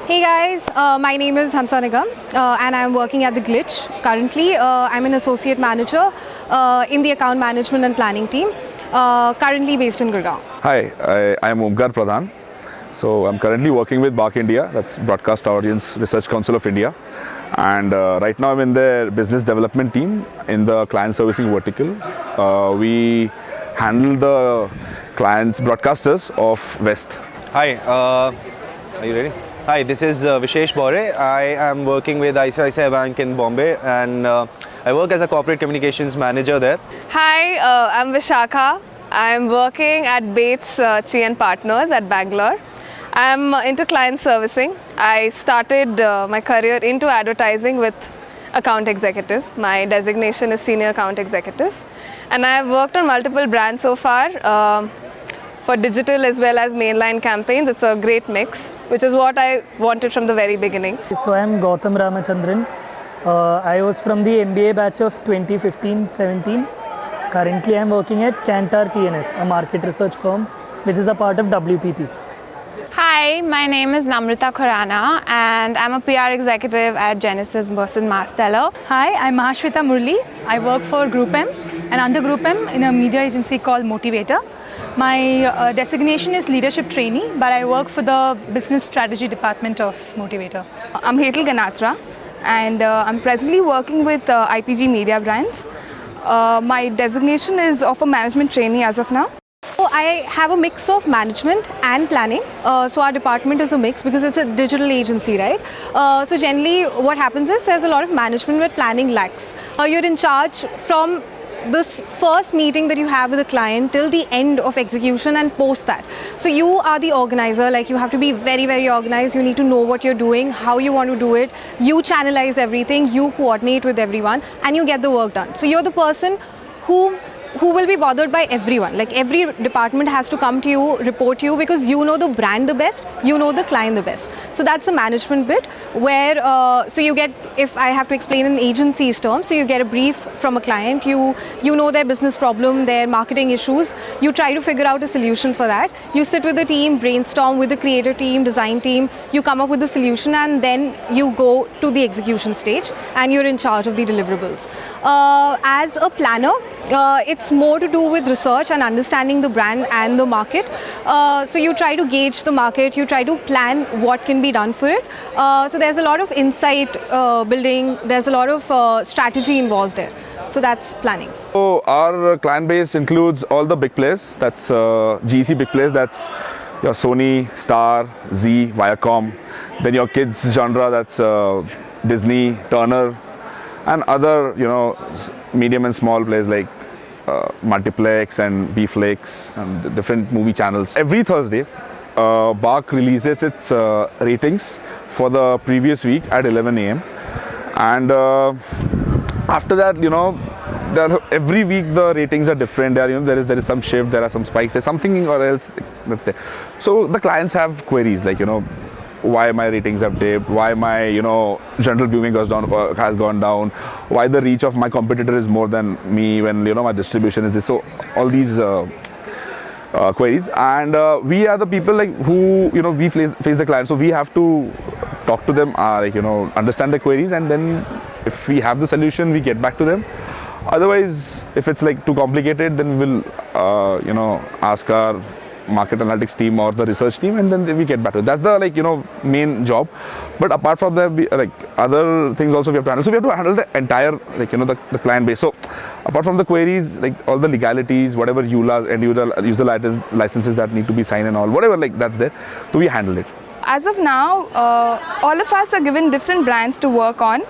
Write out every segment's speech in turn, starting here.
Hey guys, my name is Hansa Nigam and I'm working at The Glitch. Currently, I'm an associate manager in the account management and planning team, currently based in Gurgaon. Hi, I am Omkar Pradhan. So I'm currently working with BARC India, that's Broadcast Audience Research Council of India. And right now I'm in the business development team in the client servicing vertical. We handle the clients, broadcasters of West. Hi, are you ready? Hi, this is Vishesh Bore. I am working with ICICI Bank in Bombay and I work as a corporate communications manager there. Hi, I'm Vishakha. I'm working at Bates Chi & Partners at Bangalore. I'm into client servicing. I started my career into advertising with account executive. My designation is senior account executive. And I've worked on multiple brands so far. For digital as well as mainline campaigns, it's a great mix, which is what I wanted from the very beginning. So I'm Gautam Ramachandran. I was from the MBA batch of 2015-17. Currently I'm working at Kantar TNS, a market research firm, which is a part of WPP. Hi, my name is Namrata Khurana and I'm a PR executive at Genesis Boston Marsteller. Hi, I'm Mahashweta Murli. I work for Group M and under Group M in a media agency called Motivator. My designation is leadership trainee, but I work for the business strategy department of Motivator. I'm Hetal Ganatra and I'm presently working with IPG Media Brands. My designation is of a management trainee as of now. So I have a mix of management and planning. So our department is a mix because it's a digital agency, right? So generally what happens is there's a lot of management where planning lacks. You're in charge from this first meeting that you have with the client till the end of execution and post that. So you are the organizer, like you have to be very, very organized. You need to know what you're doing, how you want to do it. You channelize everything, you coordinate with everyone and you get the work done. So you're the person who will be bothered by everyone. Like every department has to come to you, report to you because you know the brand the best, you know the client the best. So that's the management bit where, so you get, if I have to explain in agency's terms, so you get a brief from a client, you know their business problem, their marketing issues, you try to figure out a solution for that. You sit with the team, brainstorm with the creative team, design team, you come up with the solution and then you go to the execution stage and you're in charge of the deliverables. As a planner, it's more to do with research and understanding the brand and the market. So you try to gauge the market, you try to plan what can be done for it. So there's a lot of insight building, there's a lot of strategy involved there. So that's planning. So our client base includes all the big players, that's GC big players, that's your Sony, Star, Z, Viacom. Then your kids genre, that's Disney, Turner, and other, medium and small players like Multiplex and B-Flix and different movie channels. Every Thursday, BARC releases its ratings for the previous week at 11 a.m. And after that, every week the ratings are different. There is some shift, there are some spikes, there's something or else that's there. So the clients have queries like, why my ratings have dipped, why my general viewing has gone down, why the reach of my competitor is more than me when my distribution is this. So all these queries, and we are the people like who we face the client, so we have to talk to them, understand the queries, and then if we have the solution we get back to them. Otherwise, if it's like too complicated, then we'll ask our market analytics team or the research team, and then we get back to it. That's the main job. But apart from that, other things also we have to handle. So we have to handle the entire the client base. So apart from the queries, all the legalities, whatever EULAs and user licenses that need to be signed and all, whatever that's there, so we handle it. As of now, all of us are given different brands to work on.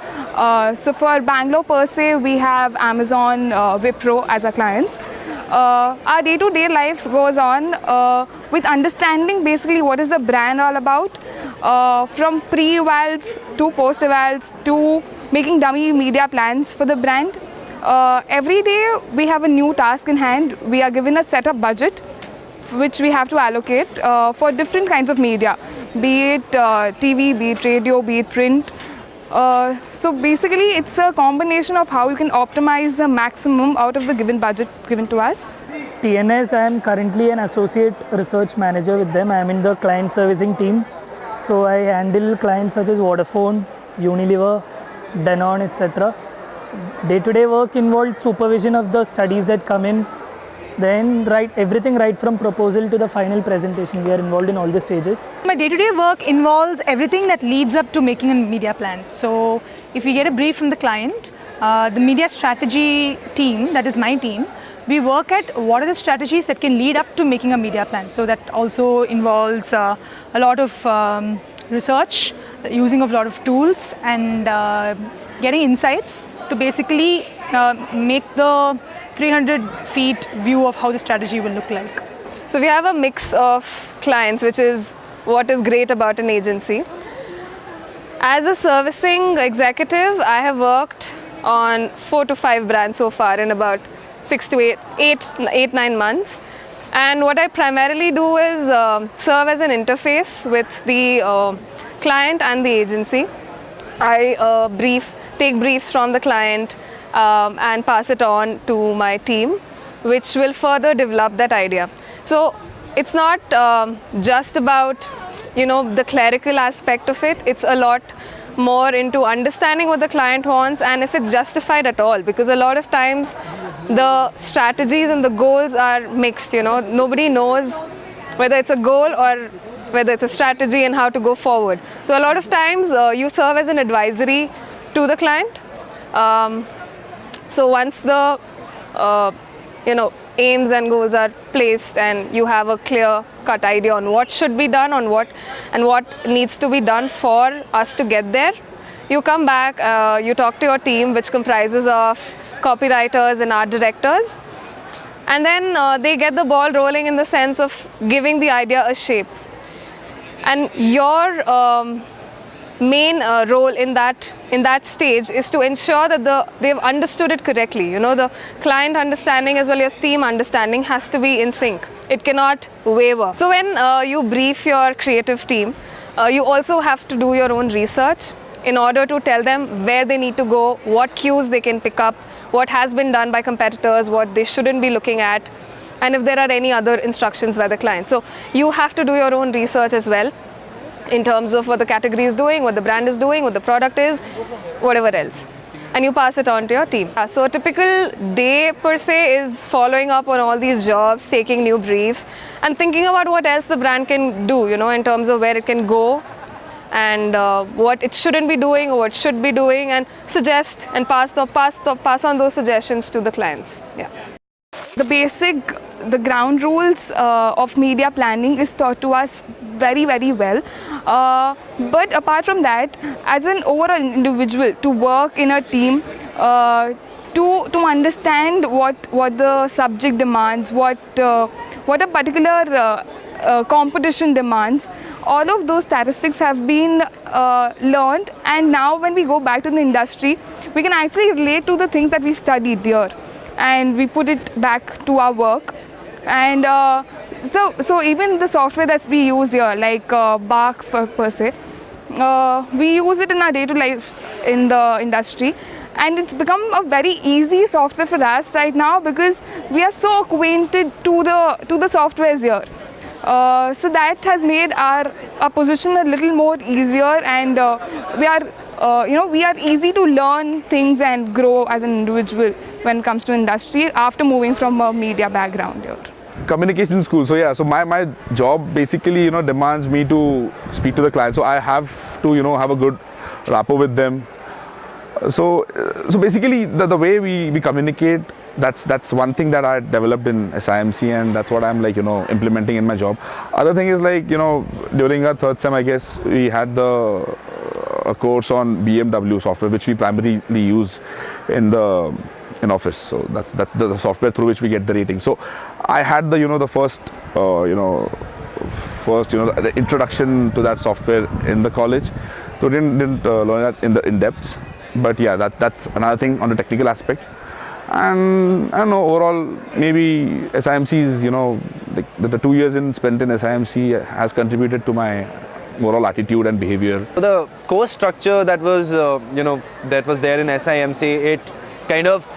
So for Bangalore per se, we have Amazon, Wipro as our clients. Our day-to-day life goes on with understanding basically what is the brand all about, from pre-evals to post-evals to making dummy media plans for the brand. Every day we have a new task in hand. We are given a set up budget which we have to allocate for different kinds of media, be it TV, be it radio, be it print. So basically it's a combination of how you can optimize the maximum out of the given budget given to us. TNS, I am currently an associate research manager with them. I am in the client servicing team. So I handle clients such as Vodafone, Unilever, Danone, etc. Day-to-day work involves supervision of the studies that come in, then everything right from proposal to the final presentation. We are involved in all the stages. My day-to-day work involves everything that leads up to making a media plan. So if we get a brief from the client, the media strategy team, that is my team, we work at what are the strategies that can lead up to making a media plan. So that also involves a lot of research, using of a lot of tools, and getting insights to basically make the 300 feet view of how the strategy will look like. So we have a mix of clients, which is what is great about an agency. As a servicing executive, I have worked on 4 to 5 brands so far in about 6 to 9 months. And what I primarily do is serve as an interface with the client and the agency. I take briefs from the client and pass it on to my team, which will further develop that idea. So it's not just about, the clerical aspect of it. It's a lot more into understanding what the client wants and if it's justified at all, because a lot of times the strategies and the goals are mixed. Nobody knows whether it's a goal or whether it's a strategy and how to go forward. So a lot of times you serve as an advisory to the client. So once the aims and goals are placed and you have a clear-cut idea on what should be done, on what needs to be done for us to get there, you come back, you talk to your team, which comprises of copywriters and art directors, and then they get the ball rolling in the sense of giving the idea a shape. And your main role in that stage is to ensure that they've understood it correctly. The client understanding as well as team understanding has to be in sync. It cannot waver. So when you brief your creative team, you also have to do your own research in order to tell them where they need to go, what cues they can pick up, what has been done by competitors, what they shouldn't be looking at, and if there are any other instructions by the client. So you have to do your own research as well, in terms of what the category is doing, what the brand is doing, what the product is, whatever else. And you pass it on to your team. So a typical day per se is following up on all these jobs, taking new briefs, and thinking about what else the brand can do, in terms of where it can go and what it shouldn't be doing or what it should be doing, and suggest and pass on those suggestions to the clients. Yeah. The ground rules of media planning is taught to us very, very well. But apart from that, as an overall individual, to work in a team, to understand what the subject demands, what a particular competition demands, all of those statistics have been learned, and now when we go back to the industry, we can actually relate to the things that we've studied here, and we put it back to our work. And so even the software that we use here, like Bark per se, we use it in our day-to-day life in the industry, and it's become a very easy software for us right now because we are so acquainted to the softwares here. So that has made our position a little more easier, and we are easy to learn things and grow as an individual when it comes to industry after moving from a media background here. Communication school. So yeah, so my job basically demands me to speak to the client. So I have to have a good rapport with them. So basically the way we communicate, that's one thing that I developed in SIMC, and that's what I'm implementing in my job. Other thing is during our third sem, I guess we had a course on BMW software, which we primarily use in office. So that's the software through which we get the rating. So I had the first the introduction to that software in the college. So didn't learn that in depth. But yeah, that's another thing on the technical aspect. And I don't know, overall, maybe SIMC's, the 2 years spent in SIMC has contributed to my overall attitude and behavior. The course structure that was there in SIMC, it kind of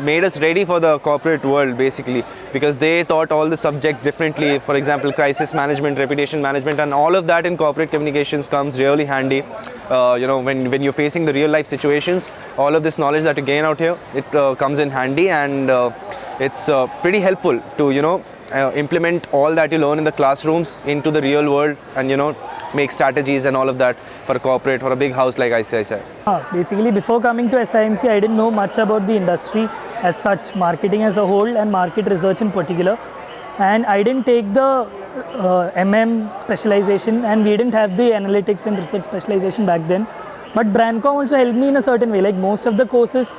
made us ready for the corporate world basically, because they taught all the subjects differently. For example, crisis management, reputation management, and all of that in corporate communications comes really handy. When you're facing the real life situations, all of this knowledge that you gain out here, it comes in handy, and it's pretty helpful to implement all that you learn in the classrooms into the real world, and make strategies and all of that for a corporate, for a big house like ICICI. Basically, before coming to SIMC, I didn't know much about the industry as such, marketing as a whole and market research in particular. And I didn't take the specialization, and we didn't have the analytics and research specialization back then. But Brandcom also helped me in a certain way. Like most of the courses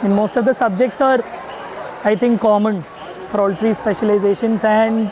in most of the subjects are, I think, common for all three specializations. And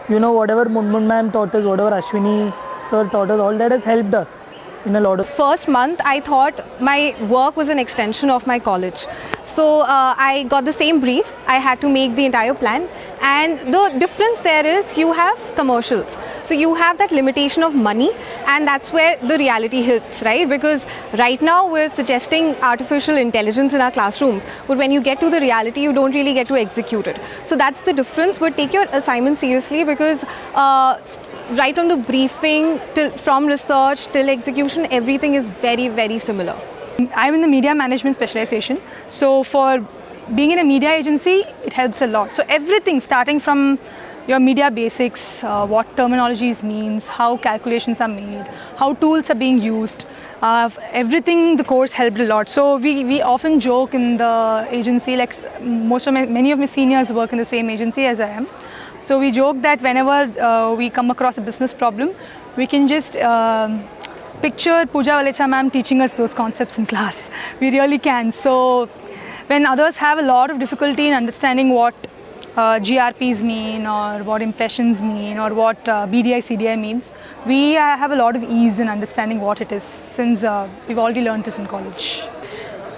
whatever Munmun ma'am taught us, whatever Ashwini sir taught us, all that has helped us in a lot of. First month, I thought my work was an extension of my college. So I got the same brief. I had to make the entire plan. And the difference there is you have commercials. So you have that limitation of money, and that's where the reality hits, right? Because right now we're suggesting artificial intelligence in our classrooms, but when you get to the reality, you don't really get to execute it. So that's the difference. But take your assignment seriously, because right from the briefing, from research till execution, everything is very, very similar. I'm in the media management specialization. So for being in a media agency, it helps a lot. So everything starting from your media basics, what terminologies means, how calculations are made, how tools are being used, everything the course helped a lot. So we often joke in the agency, like many of my seniors work in the same agency as I am. So we joke that whenever we come across a business problem, we can just picture Pooja Valecha ma'am teaching us those concepts in class. We really can. So when others have a lot of difficulty in understanding what GRPs mean, or what impressions mean, or what BDI, CDI means, we have a lot of ease in understanding what it is, since we've already learned it in college.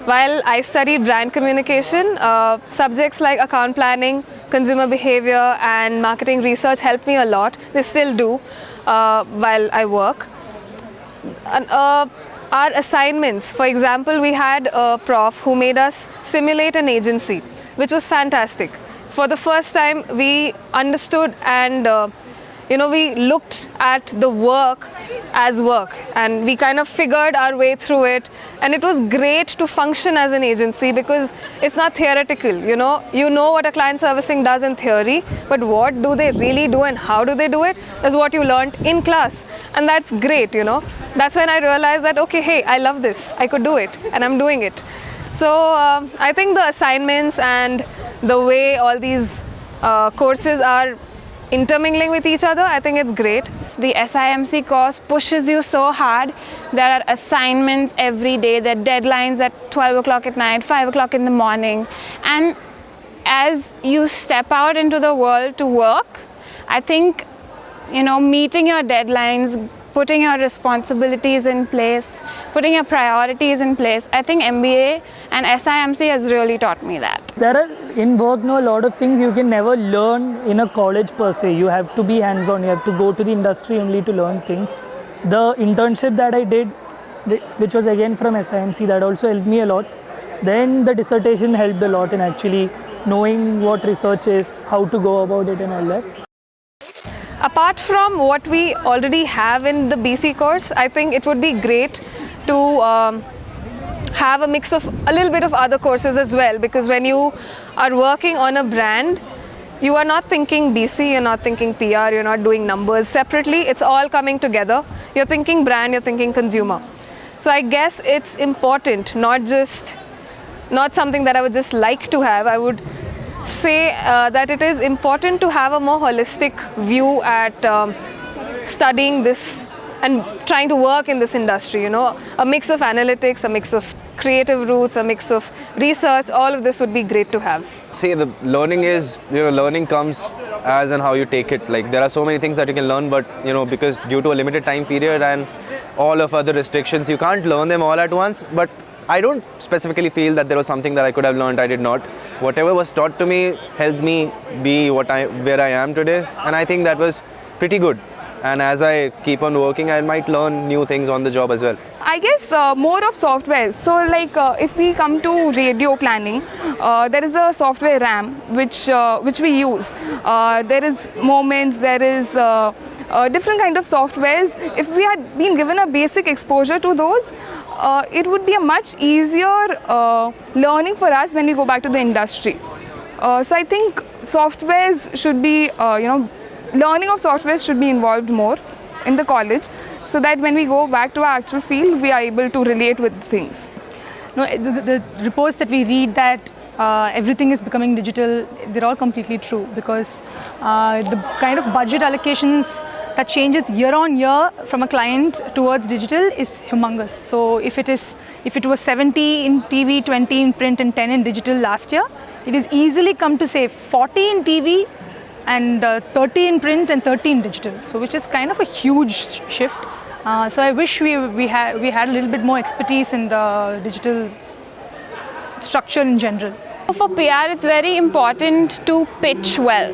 While I studied brand communication, subjects like account planning, consumer behavior, and marketing research helped me a lot. They still do while I work. And, our assignments, for example, we had a prof who made us simulate an agency, which was fantastic. For the first time, we understood and we looked at the work as work, and we kind of figured our way through it. And it was great to function as an agency, because it's not theoretical. You know what a client servicing does in theory, but what do they really do and how do they do it is what you learned in class. And that's great. That's when I realized that, okay, hey, I love this, I could do it, and I'm doing it. So I think the assignments and the way all these courses are intermingling with each other, I think it's great. The SIMC course pushes you so hard. There are assignments every day, there are deadlines at 12 o'clock at night, 5 o'clock in the morning. And as you step out into the world to work, I think, meeting your deadlines, putting your responsibilities in place, putting your priorities in place, I think MBA and SIMC has really taught me that. There are in work a lot of things you can never learn in a college per se. You have to be hands-on, you have to go to the industry only to learn things. The internship that I did, which was again from SIMC, that also helped me a lot. Then the dissertation helped a lot in actually knowing what research is, how to go about it and all that. Apart from what we already have in the BC course, I think it would be great to have a mix of a little bit of other courses as well, because when you are working on a brand, you are not thinking BC, you're not thinking PR, you're not doing numbers separately, it's all coming together. You're thinking brand, you're thinking consumer. So I guess it's important, not something that I would just like to have. I would say that it is important to have a more holistic view at studying this and trying to work in this industry, a mix of analytics, a mix of creative roots, a mix of research, all of this would be great to have. See, the learning is, learning comes as and how you take it. Like, there are so many things that you can learn, but, because due to a limited time period and all of other restrictions, you can't learn them all at once. But I don't specifically feel that there was something that I could have learned I did not. Whatever was taught to me helped me be where I am today, and I think that was pretty good. And as I keep on working, I might learn new things on the job as well. I guess more of software. So like if we come to radio planning, there is a software RAM which we use. There is Moments, there is different kind of softwares. If we had been given a basic exposure to those, it would be a much easier learning for us when we go back to the industry. So I think softwares should be, learning of softwares should be involved more in the college, so that when we go back to our actual field, we are able to relate with things. No, the reports that we read that everything is becoming digital, they're all completely true, because the kind of budget allocations that changes year on year from a client towards digital is humongous. So if it was 70 in TV, 20 in print and 10 in digital last year, it is easily come to say 40 in TV and 30 in print and 30 in digital. So which is kind of a huge shift. So I wish we had a little bit more expertise in the digital structure in general. For PR, it's very important to pitch well.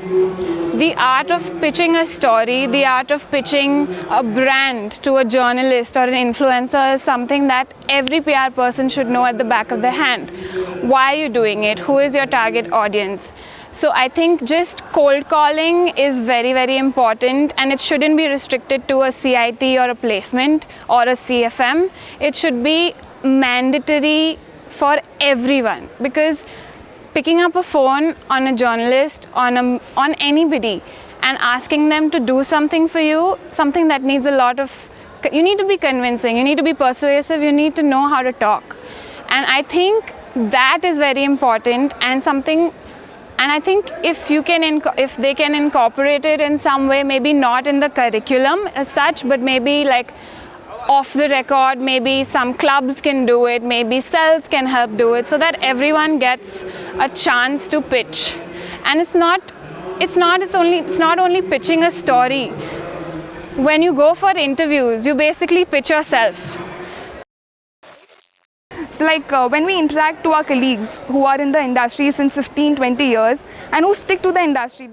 The art of pitching a story, the art of pitching a brand to a journalist or an influencer is something that every PR person should know at the back of their hand. Why are you doing it? Who is your target audience? So I think just cold calling is very, very important, and it shouldn't be restricted to a CIT or a placement or a CFM. It should be mandatory for everyone, because picking up a phone on a journalist, on anybody, and asking them to do something for you, something that needs a lot of, you need to be convincing, you need to be persuasive, you need to know how to talk. And I think that is very important, and I think if they can incorporate it in some way, maybe not in the curriculum as such, but maybe like off the record, maybe some clubs can do it, maybe cells can help do it, so that everyone gets a chance to pitch. And it's not only pitching a story. When you go for interviews, you basically pitch yourself. It's like when we interact to our colleagues who are in the industry since 15-20 years and who stick to the industry,